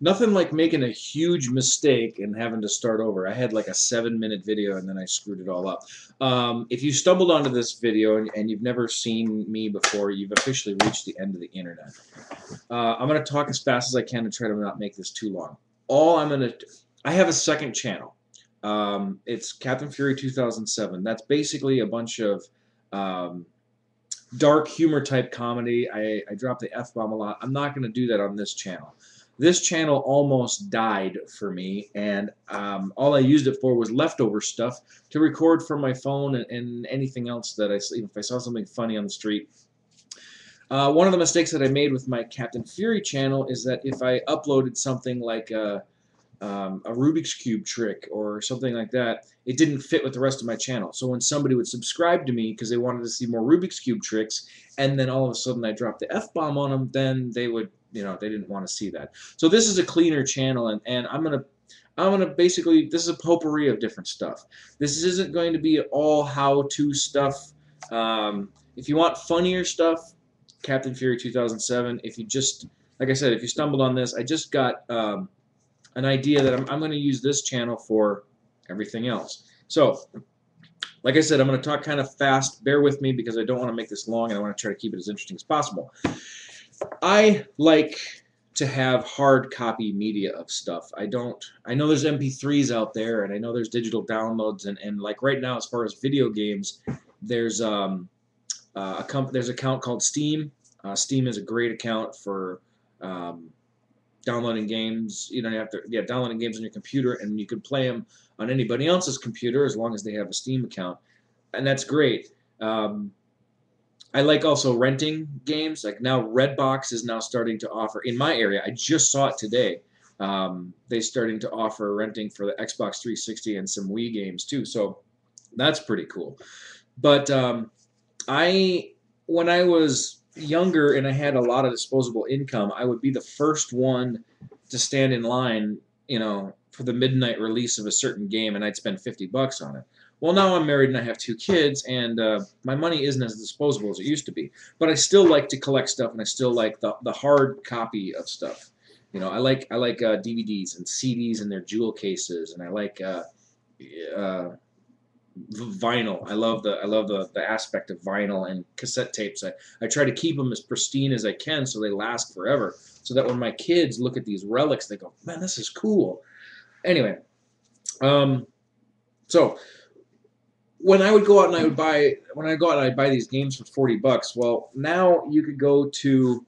Nothing like making a huge mistake and having to start over. I had like a 7-minute video and then I screwed it all up. If you stumbled onto this video and you've never seen me before, you've officially reached the end of the internet. I'm going to talk as fast as I can to try to not make this too long. All I'm going to, I have a second channel. It's Captain Fury 2007. That's basically a bunch of um, dark humor type comedy. I drop the F-bomb a lot. I'm not going to do that on this channel. This channel almost died for me, and all I used it for was leftover stuff to record from my phone and anything else that if I saw something funny on the street. One of the mistakes that I made with my Captain Fury channel is that if I uploaded something like a Rubik's Cube trick or something like that, it didn't fit with the rest of my channel. So when somebody would subscribe to me because they wanted to see more Rubik's Cube tricks, and then all of a sudden I dropped the F-bomb on them, then they would, they didn't want to see that. So this is a cleaner channel, and I'm gonna basically, this is a potpourri of different stuff. This isn't going to be all how-to stuff. If you want funnier stuff, Captain Fury 2007. If you just, like I said, if you stumbled on this, I just got an idea that I'm going to use this channel for everything else. So, like I said, I'm going to talk kind of fast. Bear with me because I don't want to make this long and I want to try to keep it as interesting as possible. I like to have hard copy media of stuff. I know there's MP3s out there and I know there's digital downloads and like right now as far as video games, there's there's an account called Steam. Steam is a great account for downloading games. You don't have to, downloading games on your computer, and you can play them on anybody else's computer as long as they have a Steam account, and that's great. I like also renting games. Like now, Redbox is now starting to offer in my area. I just saw it today. They're starting to offer renting for the Xbox 360 and some Wii games too. So that's pretty cool. But when I was younger and I had a lot of disposable income, I would be the first one to stand in line, for the midnight release of a certain game, and I'd spend $50 on it. Well, now I'm married and I have 2 kids, and my money isn't as disposable as it used to be. But I still like to collect stuff, and I still like the hard copy of stuff. I like DVDs and CDs in their jewel cases, and I like vinyl. I love the aspect of vinyl and cassette tapes. I try to keep them as pristine as I can so they last forever. So that when my kids look at these relics, they go, "Man, this is cool." Anyway, so when I would go out and I'd buy these games for $40. Well, now you could go to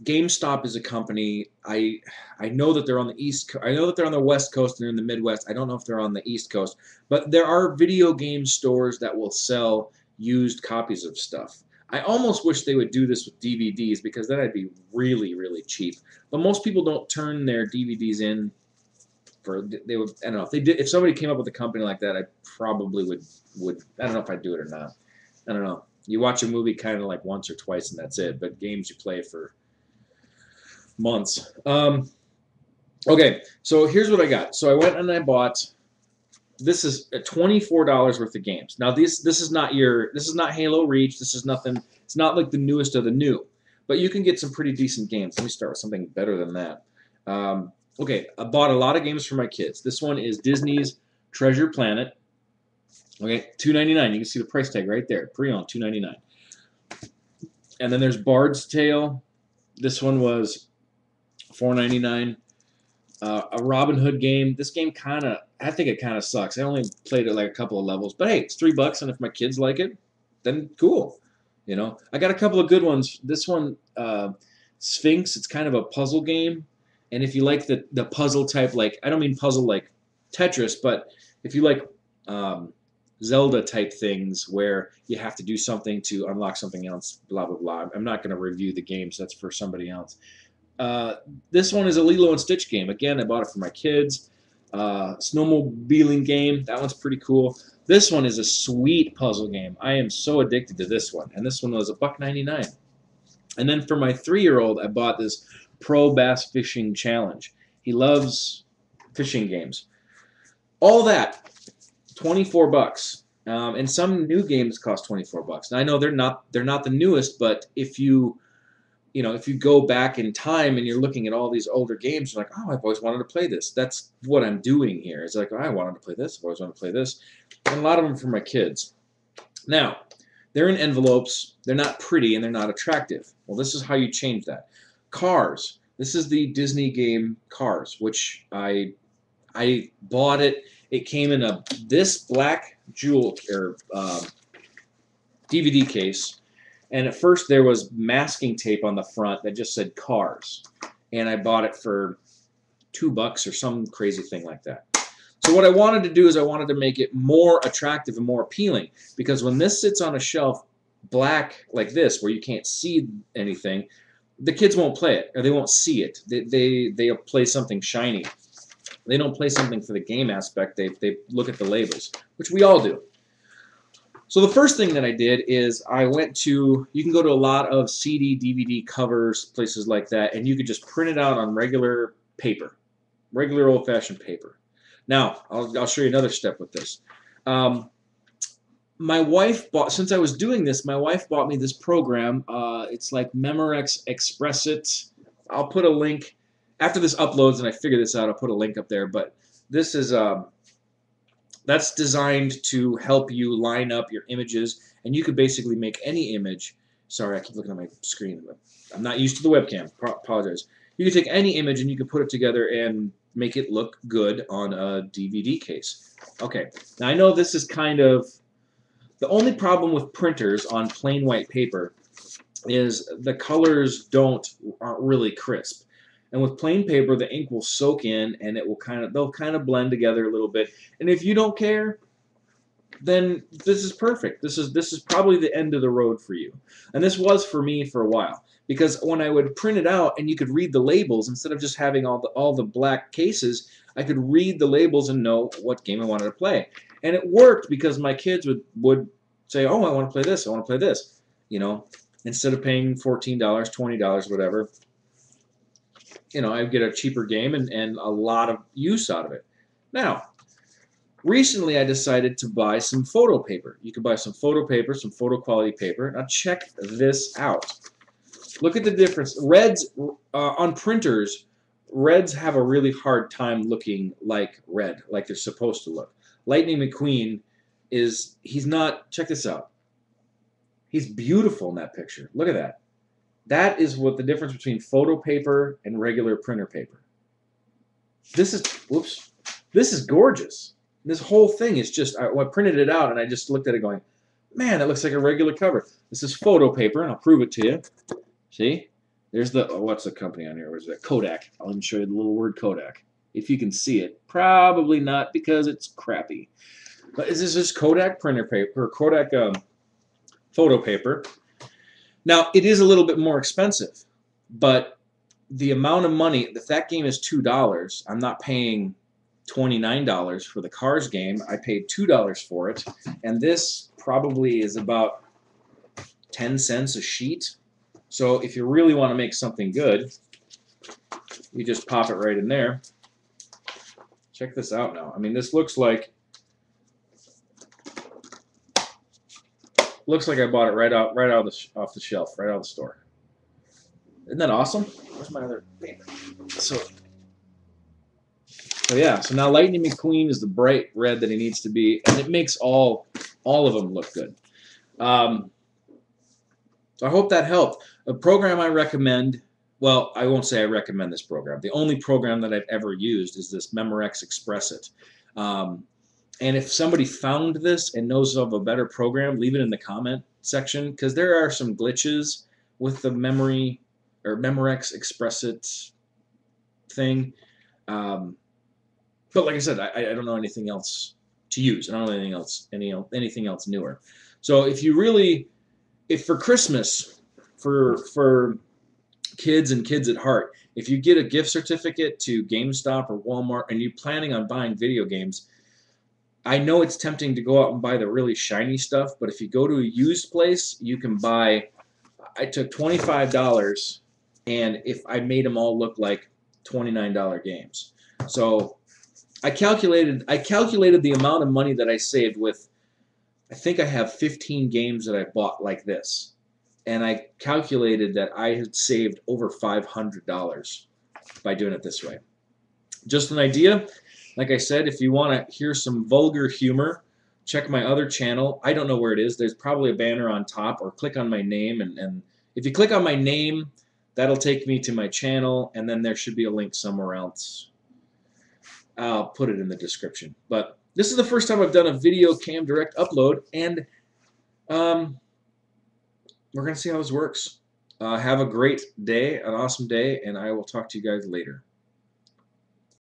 GameStop is a company. I know that they're on the I know that they're on the West Coast and in the Midwest. I don't know if they're on the East Coast, but there are video game stores that will sell used copies of stuff. I almost wish they would do this with DVDs because then I'd be really, really cheap. But most people don't turn their DVDs in for they would. I don't know if they did. If somebody came up with a company like that, I probably would. I don't know if I'd do it or not. I don't know. You watch a movie kind of like once or twice and that's it. But games you play for months. Okay, so here's what I got. So I went and I bought. This is $24 worth of games. Now this is not Halo Reach. This is nothing. It's not like the newest of the new, but you can get some pretty decent games. Let me start with something better than that. Okay, I bought a lot of games for my kids. This one is Disney's Treasure Planet. Okay, $2.99. You can see the price tag right there. Pre-owned, $2.99. And then there's Bard's Tale. This one was $4.99. A Robin Hood game. This game I think it kind of sucks. I only played it like a couple of levels, but hey, it's $3, and if my kids like it, then cool. I got a couple of good ones. This one, Sphinx. It's kind of a puzzle game, and if you like the puzzle type, like I don't mean puzzle like Tetris, but if you like Zelda type things where you have to do something to unlock something else, blah blah blah. I'm not going to review the games. That's for somebody else. This one is a Lilo and Stitch game. Again, I bought it for my kids. Snowmobiling game. That one's pretty cool. This one is a sweet puzzle game. I am so addicted to this one. And this one was $1.99. And then for my 3-year-old, I bought this Pro Bass Fishing Challenge. He loves fishing games. All that, $24. And some new games cost $24. Now I know they're not the newest, but if you you know, if you go back in time and you're looking at all these older games, you're like, oh, I've always wanted to play this. That's what I'm doing here. It's like, oh, I wanted to play this. I've always wanted to play this. And a lot of them for my kids. Now, they're in envelopes. They're not pretty and they're not attractive. Well, this is how you change that. Cars. This is the Disney game Cars, which I bought it. It came in this black jewel or DVD case. And at first there was masking tape on the front that just said Cars. And I bought it for $2 or some crazy thing like that. So what I wanted to do is I wanted to make it more attractive and more appealing. Because when this sits on a shelf black like this, where you can't see anything, the kids won't play it, or they won't see it. They'll play something shiny. They don't play something for the game aspect. They look at the labels, which we all do. So the first thing that I did is I went to, you can go to a lot of CD, DVD covers, places like that, and you could just print it out on regular paper, regular old-fashioned paper. Now, I'll show you another step with this. My wife bought, since I was doing this, my wife bought me this program. It's like Memorex Express It. I'll put a link, after this uploads and I figure this out, I'll put a link up there, but this is that's designed to help you line up your images, and you could basically make any image. Sorry, I keep looking at my screen. I'm not used to the webcam. Apologize. You can take any image and you can put it together and make it look good on a DVD case. Okay, now I know this is kind of the only problem with printers on plain white paper is the colors aren't really crisp. And with plain paper, the ink will soak in, and it will they'll kind of blend together a little bit. And if you don't care, then this is perfect. This is probably the end of the road for you. And this was for me for a while, because when I would print it out and you could read the labels instead of just having all the black cases, I could read the labels and know what game I wanted to play. And it worked because my kids would say, "Oh, I want to play this. I want to play this." You know, instead of paying $14, $20, whatever. You know, I get a cheaper game and a lot of use out of it. Now, recently I decided to buy some photo paper. You can buy some photo paper, some photo quality paper. Now check this out. Look at the difference. Reds, on printers, reds have a really hard time looking like red, like they're supposed to look. Lightning McQueen he's not, check this out. He's beautiful in that picture. Look at that. That is what the difference between photo paper and regular printer paper. This is gorgeous. This whole thing is just, I printed it out and I just looked at it going, man, it looks like a regular cover. This is photo paper, and I'll prove it to you. See? There's the, what's the company on here? Where's that? Kodak. I'll even show you the little word Kodak. If you can see it. Probably not, because it's crappy. But this is just Kodak printer paper, Kodak photo paper. Now, it is a little bit more expensive, but the amount of money, if that game is $2, I'm not paying $29 for the Cars game. I paid $2 for it, and this probably is about 10 cents a sheet. So if you really want to make something good, you just pop it right in there. Check this out now. I mean, this looks like I bought it right out off the shelf, right out of the store. Isn't that awesome? Where's my other paper? So yeah, so now Lightning McQueen is the bright red that he needs to be, and it makes all of them look good. So I hope that helped. A program I recommend, well, I won't say I recommend this program. The only program that I've ever used is this Memorex Express It. And if somebody found this and knows of a better program, leave it in the comment section, because there are some glitches with the Memorex Express It thing. But like I said, I don't know anything else to use. I don't know anything else newer. So if for Christmas, for kids and kids at heart, if you get a gift certificate to GameStop or Walmart and you're planning on buying video games, I know it's tempting to go out and buy the really shiny stuff, but if you go to a used place, you can buy, I took $25, and if I made them all look like $29 games. So I calculated the amount of money that I saved with, I think I have 15 games that I bought like this. and I calculated that I had saved over $500 by doing it this way. Just an idea. Like I said, if you want to hear some vulgar humor, check my other channel. I don't know where it is. There's probably a banner on top, or click on my name. And if you click on my name, that'll take me to my channel, and then there should be a link somewhere else. I'll put it in the description. But this is the first time I've done a video cam direct upload, and we're going to see how this works. Have a great day, an awesome day, and I will talk to you guys later.